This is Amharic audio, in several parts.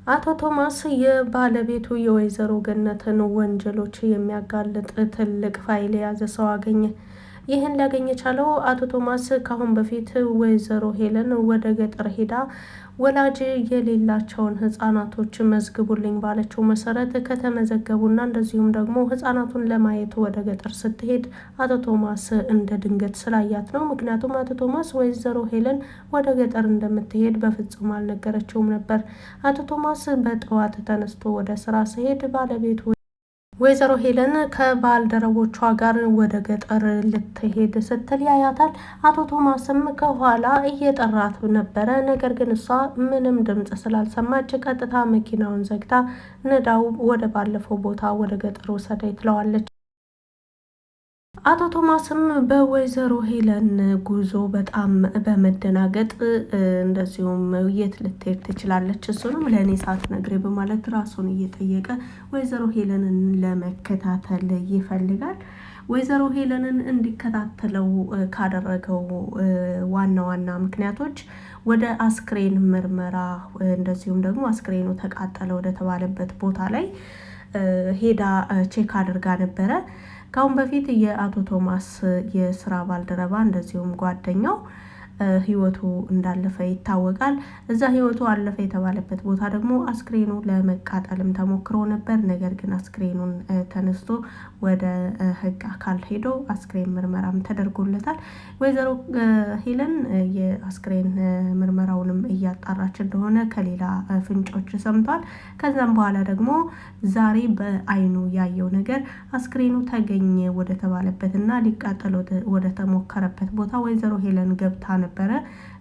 አቶ ቶማስ የባለቤቱ የወይዘሮ ገነትን ወንጀሎች የሚያጋልጥ ትልቅ ፋይል የያዘ ሰው አገኘ። ይህን ሊያገኝ የቻለው አቶ ቶማስ ካሁን በፊት ወይዘሮ ሄለን ወደ ገጠር ሄዳ ወላጅ የሌላቸውን ህጻናቶች መዝግቡልኝ ባለችው መሰረት ከተመዘገቡና እንደዚሁም ደግሞ ህጻናቱን ለማየት ወደ ገጠር ስትሄድ አቶ ቶማስ እንደ ድንገት ስላያት ነው። ምክንያቱም አቶ ቶማስ ወይዘሮ ሄለን ወደ ገጠር እንደምትሄድ በፍጹም አልነገረችውም ነበር። አቶ ቶማስ በጠዋት ተነስቶ ወደ ስራ ሲሄድ ባለቤቱ ወይዘሮ ሄለን ከባልደረቦቿ ጋር ወደ ገጠር ልትሄድ ስትል ያያታል። አቶ ቶማስም ከኋላ እየጠራት ነበረ። ነገር ግን እሷ ምንም ድምፅ ስላልሰማች ቀጥታ መኪናውን ዘግታ ንዳው ወደ ባለፈው ቦታ ወደ ገጠር ውሰደኝ ትለዋለች። አቶ ቶማስም በወይዘሮ ሄለን ጉዞ በጣም በመደናገጥ እንደዚሁም የት ልትሄድ ትችላለች፣ እሱንም ለእኔ ሳትነግሪ በማለት ራሱን እየጠየቀ ወይዘሮ ሄለንን ለመከታተል ይፈልጋል። ወይዘሮ ሄለንን እንዲከታተለው ካደረገው ዋና ዋና ምክንያቶች ወደ አስክሬን ምርመራ እንደዚሁም ደግሞ አስክሬኑ ተቃጠለ ወደ ተባለበት ቦታ ላይ ሄዳ ቼክ አድርጋ ነበረ። ካሁን በፊት የአቶ ቶማስ የስራ ባልደረባ እንደዚሁም ጓደኛው ህይወቱ እንዳለፈ ይታወቃል። እዛ ህይወቱ አለፈ የተባለበት ቦታ ደግሞ አስክሬኑ ለመቃጠልም ተሞክሮ ነበር። ነገር ግን አስክሬኑን ተነስቶ ወደ ህግ አካል ሄዶ አስክሬን ምርመራም ተደርጎለታል። ወይዘሮ ሄለን የአስክሬን ምርመራውንም እያጣራች እንደሆነ ከሌላ ፍንጮች ሰምቷል። ከዛም በኋላ ደግሞ ዛሬ በአይኑ ያየው ነገር አስክሬኑ ተገኘ ወደ ተባለበትና ሊቃጠል ወደ ተሞከረበት ቦታ ወይዘሮ ሄለን ገብታ ነበረ።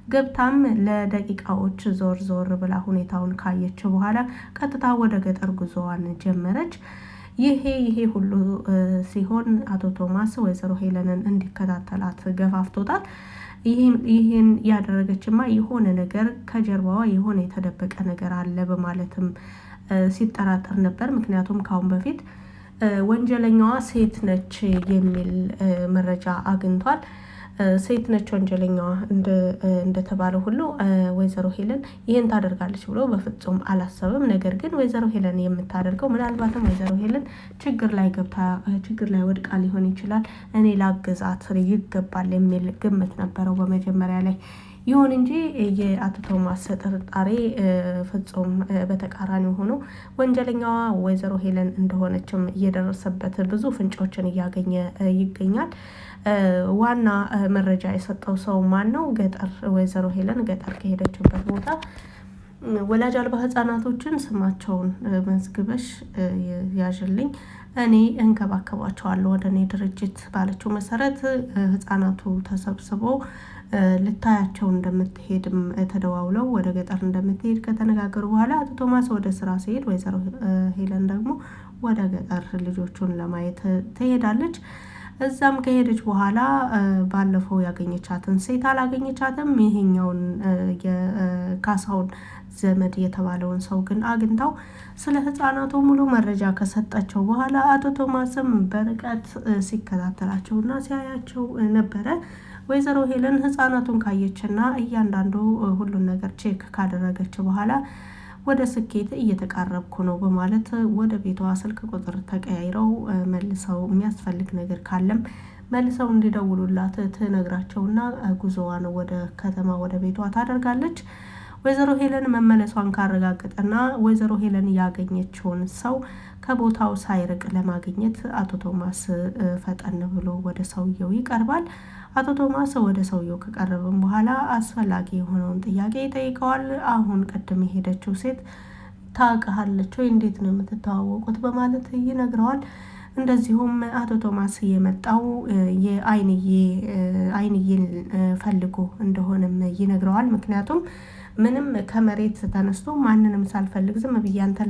ገብታም ለደቂቃዎች ዞር ዞር ብላ ሁኔታውን ካየች በኋላ ቀጥታ ወደ ገጠር ጉዞዋን ጀመረች። ይሄ ሁሉ ሲሆን አቶ ቶማስ ወይዘሮ ሄለንን እንዲከታተላት ገፋፍቶታል። ይህን ያደረገችማ የሆነ ነገር ከጀርባዋ የሆነ የተደበቀ ነገር አለ በማለትም ሲጠራጠር ነበር። ምክንያቱም ካሁን በፊት ወንጀለኛዋ ሴት ነች የሚል መረጃ አግኝቷል። ሴት ነች ወንጀለኛዋ እንደተባለው ሁሉ ወይዘሮ ሄለን ይህን ታደርጋለች ብሎ በፍጹም አላሰብም። ነገር ግን ወይዘሮ ሄለን የምታደርገው ምናልባትም ወይዘሮ ሄለን ችግር ላይ ወድቃ ሊሆን ይችላል፣ እኔ ላግዛት ይገባል የሚል ግምት ነበረው በመጀመሪያ ላይ። ይሁን እንጂ የአቶ ቶማስ ጥርጣሬ ፍጹም በተቃራኒ ሆኖ ወንጀለኛዋ ወይዘሮ ሄለን እንደሆነችም እየደረሰበት ብዙ ፍንጮችን እያገኘ ይገኛል። ዋና መረጃ የሰጠው ሰው ማን ነው? ገጠር ወይዘሮ ሄለን ገጠር ከሄደችበት ቦታ ወላጅ አልባ ህጻናቶችን ስማቸውን መዝግበሽ ያዥልኝ፣ እኔ እንከባከባቸዋለሁ ወደ እኔ ድርጅት ባለችው መሰረት ህጻናቱ ተሰብስበው ልታያቸው እንደምትሄድም ተደዋውለው ወደ ገጠር እንደምትሄድ ከተነጋገሩ በኋላ አቶ ቶማስ ወደ ስራ ሲሄድ ወይዘሮ ሄለን ደግሞ ወደ ገጠር ልጆቹን ለማየት ትሄዳለች። እዛም ከሄደች በኋላ ባለፈው ያገኘቻትን ሴት አላገኘቻትም። ይሄኛውን የካሳውን ዘመድ የተባለውን ሰው ግን አግኝታው ስለ ህፃናቱ ሙሉ መረጃ ከሰጠቸው በኋላ አቶ ቶማስም በርቀት ሲከታተላቸውና ሲያያቸው ነበረ። ወይዘሮ ሄለን ህፃናቱን ካየችና እያንዳንዱ ሁሉን ነገር ቼክ ካደረገች በኋላ ወደ ስኬት እየተቃረብኩ ነው በማለት ወደ ቤቷ ስልክ ቁጥር ተቀያይረው መልሰው የሚያስፈልግ ነገር ካለም መልሰው እንዲደውሉላት ትነግራቸውና ጉዞዋን ወደ ከተማ ወደ ቤቷ ታደርጋለች። ወይዘሮ ሄለን መመለሷን ካረጋገጠና ወይዘሮ ሄለን ያገኘችውን ሰው ከቦታው ሳይርቅ ለማግኘት አቶ ቶማስ ፈጠን ብሎ ወደ ሰውየው ይቀርባል። አቶ ቶማስ ወደ ሰውየው ከቀረበም በኋላ አስፈላጊ የሆነውን ጥያቄ ይጠይቀዋል። አሁን ቅድም የሄደችው ሴት ታውቃለች ወይ? እንዴት ነው የምትተዋወቁት? በማለት ይነግረዋል። እንደዚሁም አቶ ቶማስ የመጣው የአይንዬን ፈልጎ እንደሆነም ይነግረዋል። ምክንያቱም ምንም ከመሬት ተነስቶ ማንንም ሳልፈልግ ዝም ብዬ አንተን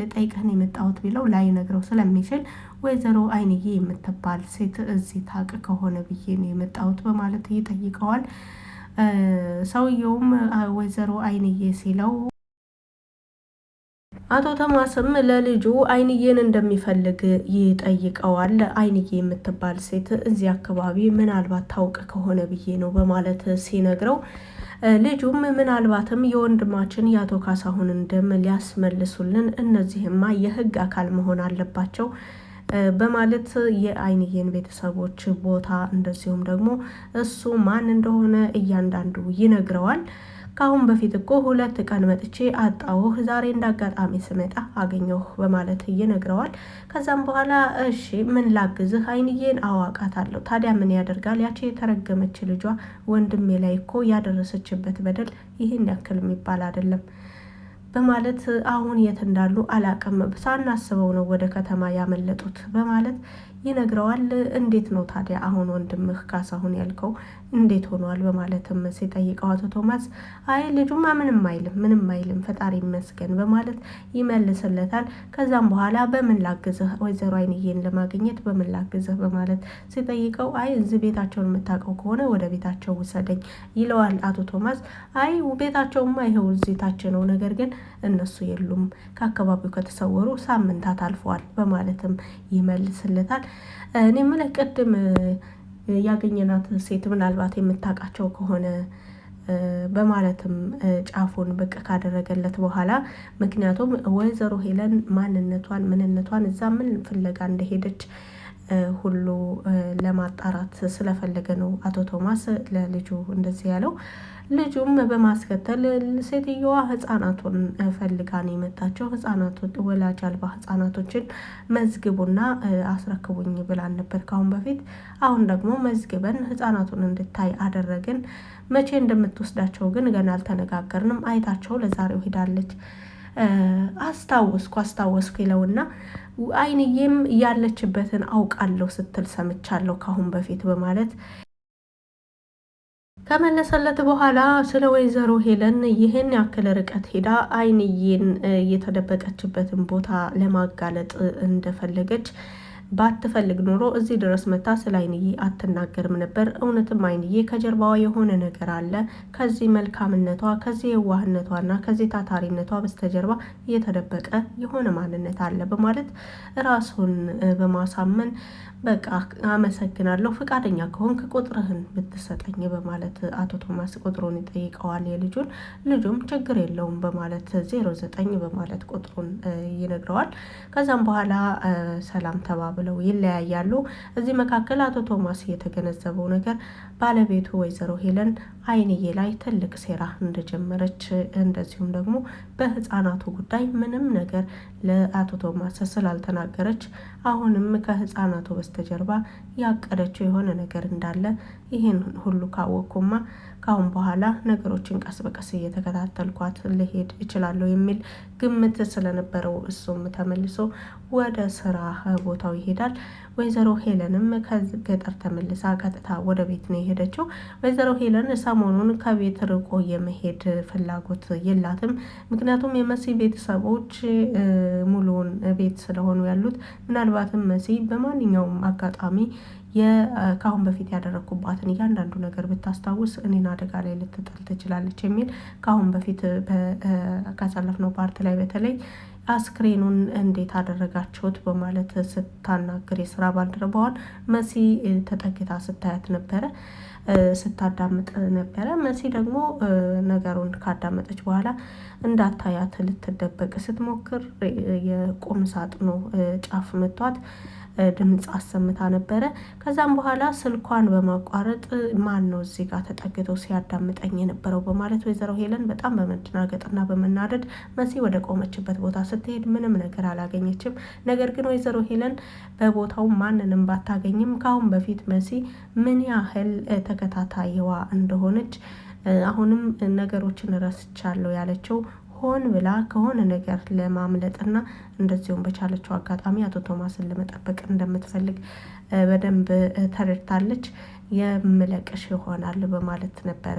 ልጠይቅህ ነው የመጣሁት ቢለው ላይነግረው ስለሚችል ወይዘሮ አይንዬ የምትባል ሴት እዚህ ታውቅ ከሆነ ብዬ ነው የመጣሁት በማለት ይጠይቀዋል። ሰውየውም ወይዘሮ አይንዬ ሲለው አቶ ቶማስም ለልጁ አይንዬን እንደሚፈልግ ይጠይቀዋል። አይንዬ የምትባል ሴት እዚህ አካባቢ ምናልባት ታውቅ ከሆነ ብዬ ነው በማለት ሲነግረው ልጁም ምናልባትም የወንድማችን የአቶ ካሳሁንን ደም ሊያስመልሱልን እነዚህማ የህግ አካል መሆን አለባቸው በማለት የአይንዬን ቤተሰቦች ቦታ እንደዚሁም ደግሞ እሱ ማን እንደሆነ እያንዳንዱ ይነግረዋል። ከአሁን በፊት እኮ 2 ቀን መጥቼ አጣሁህ፣ ዛሬ እንዳጋጣሚ ስመጣ አገኘሁህ በማለት ይነግረዋል። ከዛም በኋላ እሺ ምን ላግዝህ? አይንዬን አዋቃታለሁ። ታዲያ ምን ያደርጋል፣ ያቺ የተረገመች ልጇ ወንድሜ ላይ እኮ ያደረሰችበት በደል ይህን ያክል የሚባል አይደለም በማለት አሁን የት እንዳሉ አላቅም፣ ሳናስበው ነው ወደ ከተማ ያመለጡት በማለት ይነግረዋል። እንዴት ነው ታዲያ አሁን ወንድምህ ካሳሁን ያልከው እንዴት ሆኗል? በማለትም ሲጠይቀው አቶ ቶማስ አይ ልጁማ ምንም አይልም ፈጣሪ ይመስገን በማለት ይመልስለታል። ከዛም በኋላ በምን ላግዝህ ወይዘሮ አይንዬን ለማግኘት በምን ላግዝህ በማለት ሲጠይቀው አይ እዚህ ቤታቸውን የምታውቀው ከሆነ ወደ ቤታቸው ውሰደኝ ይለዋል አቶ ቶማስ። አይ ቤታቸውማ ይኸው እዚህ ታች ነው፣ ነገር ግን እነሱ የሉም፣ ከአካባቢው ከተሰወሩ ሳምንታት አልፈዋል በማለትም ይመልስለታል። እኔ የምልህ ቅድም ያገኘናት ሴት ምናልባት የምታውቃቸው ከሆነ በማለትም ጫፉን ብቅ ካደረገለት በኋላ ምክንያቱም ወይዘሮ ሄለን ምንነቷን እዛ ምን ፍለጋ እንደሄደች ሁሉ ለማጣራት ስለፈለገ ነው አቶ ቶማስ ለልጁ እንደዚህ ያለው። ልጁም በማስከተል ሴትዮዋ ህጻናቱን ፈልጋ ነው የመጣቸው። ወላጅ አልባ ህጻናቶችን መዝግቡና አስረክቡኝ ብላን ነበር ካሁን በፊት። አሁን ደግሞ መዝግበን ህጻናቱን እንድታይ አደረግን። መቼ እንደምትወስዳቸው ግን ገና አልተነጋገርንም። አይታቸው ለዛሬው ሄዳለች። አስታወስኩ ይለውና አይንዬም ያለችበትን አውቃለሁ ስትል ሰምቻለሁ ካሁን በፊት በማለት ከመለሰለት በኋላ ስለ ወይዘሮ ሄለን ይህን ያክል ርቀት ሄዳ አይንዬን የተደበቀችበትን ቦታ ለማጋለጥ እንደፈለገች ባትፈልግ ኖሮ እዚህ ድረስ መታ ስለ አይንዬ አትናገርም ነበር። እውነትም አይንዬ ከጀርባዋ የሆነ ነገር አለ። ከዚህ መልካምነቷ፣ ከዚህ የዋህነቷና ከዚህ ታታሪነቷ በስተጀርባ የተደበቀ የሆነ ማንነት አለ በማለት ራሱን በማሳመን በቃ አመሰግናለሁ፣ ፈቃደኛ ከሆንክ ቁጥርህን ብትሰጠኝ በማለት አቶ ቶማስ ቁጥሩን ይጠይቀዋል የልጁን። ልጁም ችግር የለውም በማለት 09 በማለት ቁጥሩን ይነግረዋል። ከዛም በኋላ ሰላም ተባብለው ይለያያሉ። እዚህ መካከል አቶ ቶማስ የተገነዘበው ነገር ባለቤቱ ወይዘሮ ሄለን አይንዬ ላይ ትልቅ ሴራ እንደጀመረች እንደዚሁም ደግሞ በህፃናቱ ጉዳይ ምንም ነገር ለአቶ ቶማስ ስላልተናገረች አሁንም ከህፃናቱ በስተጀርባ ያቀደችው የሆነ ነገር እንዳለ ይህን ሁሉ ካወቅኩማ ካሁን በኋላ ነገሮችን ቀስ በቀስ እየተከታተልኳት ልሄድ እችላለሁ የሚል ግምት ስለነበረው እሱም ተመልሶ ወደ ስራ ቦታው ይሄዳል። ወይዘሮ ሄለንም ከገጠር ተመልሳ ቀጥታ ወደ ቤት ነው የሄደችው። ወይዘሮ ሄለን ሰሞኑን ከቤት ርቆ የመሄድ ፍላጎት የላትም። ምክንያቱም የመሲ ቤተሰቦች ሙሉውን ቤት ስለሆኑ ያሉት ምናልባትም መሲ በማንኛውም አጋጣሚ ከአሁን በፊት ያደረግኩባትን እያንዳንዱ ነገር ብታስታውስ እኔን አደጋ ላይ ልትጥል ትችላለች የሚል ከአሁን በፊት ካሳለፍነው ፓርት ላይ በተለይ አስክሬኑን እንዴት አደረጋችሁት በማለት ስታናግር የስራ ባልደረባዋን መሲ ተጠግታ ስታያት ነበረ፣ ስታዳምጥ ነበረ። መሲ ደግሞ ነገሩን ካዳመጠች በኋላ እንዳታያት ልትደበቅ ስትሞክር የቁም ሳጥኑ ጫፍ መቷት ድምፅ አሰምታ ነበረ። ከዛም በኋላ ስልኳን በማቋረጥ ማን ነው እዚህ ጋር ተጠግቶ ሲያዳምጠኝ የነበረው በማለት ወይዘሮ ሄለን በጣም በመደናገጥና በመናደድ መሲ ወደ ቆመችበት ቦታ ስትሄድ ምንም ነገር አላገኘችም። ነገር ግን ወይዘሮ ሄለን በቦታው ማንንም ባታገኝም ካሁን በፊት መሲ ምን ያህል ተከታታይዋ እንደሆነች አሁንም ነገሮችን ረስቻለሁ ያለችው ሆን ብላ ከሆነ ነገር ለማምለጥና እንደዚሁም በቻለችው አጋጣሚ አቶ ቶማስን ለመጠበቅ እንደምትፈልግ በደንብ ተረድታለች። የምለቅሽ ይሆናል በማለት ነበረ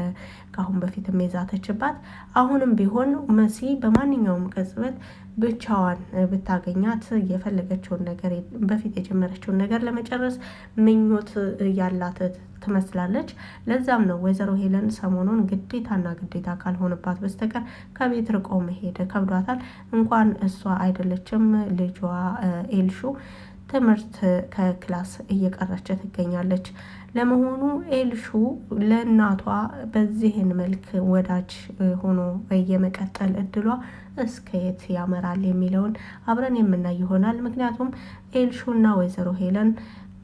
ከአሁን በፊትም የዛተችባት። አሁንም ቢሆን መሲ በማንኛውም ቅጽበት ብቻዋን ብታገኛት የፈለገችውን ነገር በፊት የጀመረችውን ነገር ለመጨረስ ምኞት ያላት ትመስላለች። ለዛም ነው ወይዘሮ ሄለን ሰሞኑን ግዴታና ግዴታ ካልሆነባት በስተቀር ከቤት ርቆ መሄድ ከብዷታል። እንኳን እሷ አይደለችም ልጇ ኤልሹ ትምህርት ከክላስ እየቀረች ትገኛለች። ለመሆኑ ኤልሹ ለእናቷ በዚህን መልክ ወዳጅ ሆኖ የመቀጠል እድሏ እስከ የት ያመራል የሚለውን አብረን የምናይ ይሆናል። ምክንያቱም ኤልሹና ወይዘሮ ሄለን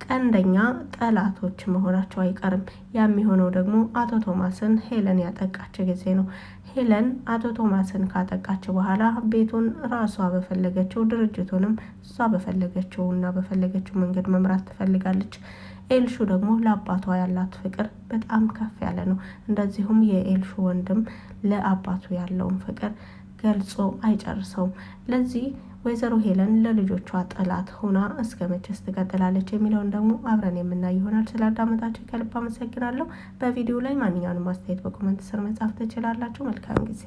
ቀንደኛ ጠላቶች መሆናቸው አይቀርም። የሚሆነው ደግሞ አቶ ቶማስን ሄለን ያጠቃች ጊዜ ነው። ሄለን አቶ ቶማስን ካጠቃች በኋላ ቤቱን ራሷ በፈለገችው ድርጅቱንም እሷ በፈለገችው እና በፈለገችው መንገድ መምራት ትፈልጋለች። ኤልሹ ደግሞ ለአባቷ ያላት ፍቅር በጣም ከፍ ያለ ነው። እንደዚሁም የኤልሹ ወንድም ለአባቱ ያለውን ፍቅር ገልጾ አይጨርሰውም። ለዚህ ወይዘሮ ሄለን ለልጆቿ ጠላት ሆና እስከ መቼስ ትቀጥላለች የሚለውን ደግሞ አብረን የምናይ ይሆናል። ስላዳመጣችሁ ከልብ አመሰግናለሁ። በቪዲዮ ላይ ማንኛውንም አስተያየት በኮመንት ስር መጻፍ ትችላላችሁ። መልካም ጊዜ